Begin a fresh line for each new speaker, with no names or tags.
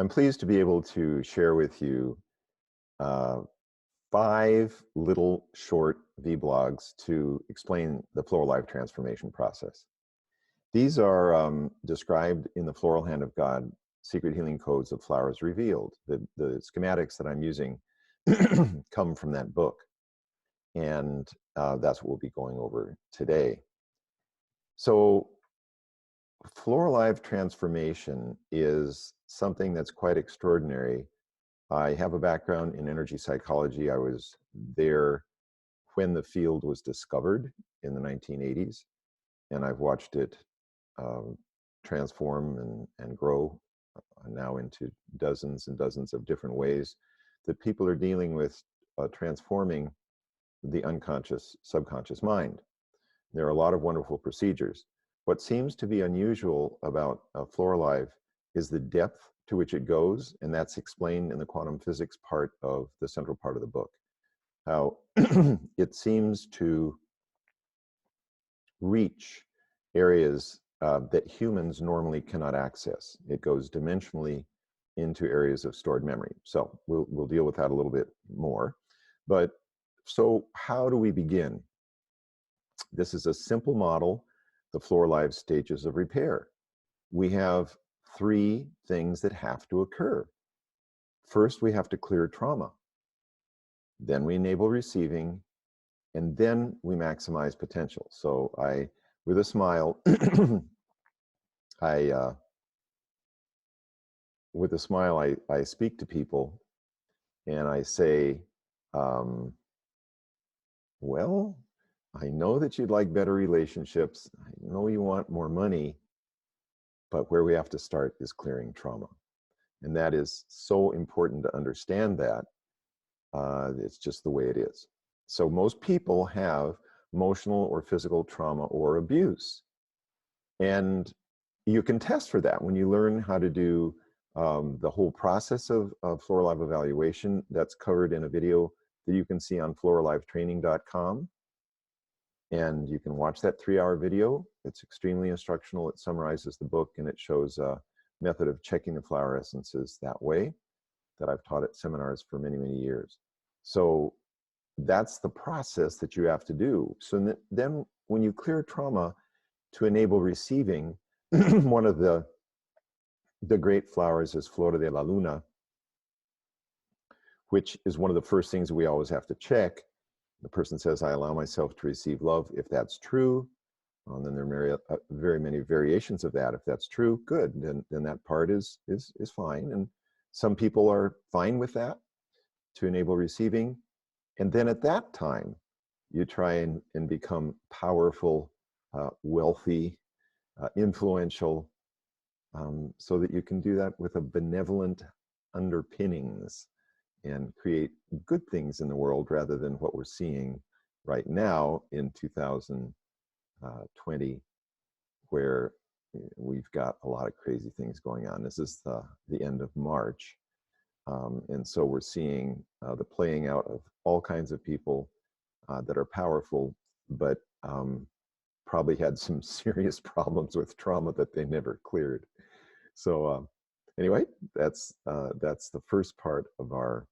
I'm pleased to be able to share with you uh, 5 little short vlogs to explain the FlorAlive transformation process. These are described in the Floral Hand of God, Secret Healing Codes of Flowers Revealed. The schematics that I'm using come from that book, and that's what we'll be going over today. So FlorAlive transformation is something that's quite extraordinary. I have a background in energy psychology. I was there when the field was discovered in the 1980s, and I've watched it transform and grow now into dozens and dozens of different ways that people are dealing with transforming the unconscious, subconscious mind. There are a lot of wonderful procedures. What seems to be unusual about FlorAlive is the depth to which it goes, and that's explained in the quantum physics part of the central part of the book. How it seems to reach areas that humans normally cannot access. It goes dimensionally into areas of stored memory. So we'll deal with that a little bit more. But so how do we begin? This is a simple model, the FlorAlive stages of repair. We have 3 things that have to occur. First, we have to clear trauma. Then we enable receiving, and then we maximize potential. So with a smile, with a smile, I speak to people and I say, well, I know that you'd like better relationships. I know you want more money, but where we have to start is clearing trauma. And that is so important to understand that. It's just the way it is. So most people have emotional or physical trauma or abuse. And you can test for that when you learn how to do the whole process of FlorAlive evaluation. That's covered in a video that you can see on FlorAlivetraining.com. And you can watch that 3-hour video. It's extremely instructional. It summarizes the book, and it shows a method of checking the flower essences that way that I've taught at seminars for many, many years. So that's the process that you have to do. So then when you clear trauma to enable receiving, one of the great flowers is Flor de la Luna, which is one of the first things we always have to check. The person says, I allow myself to receive love. If that's true, then there are very many variations of that. If that's true, good. Then that part is fine. And some people are fine with that, to enable receiving. And then at that time, you try and become powerful, wealthy, influential, so that you can do that with a benevolent underpinnings and create good things in the world rather than what we're seeing right now in 2020, where we've got a lot of crazy things going on. This is the end of March. And so we're seeing the playing out of all kinds of people that are powerful, but probably had some serious problems with trauma that they never cleared. So anyway, that's the first part of our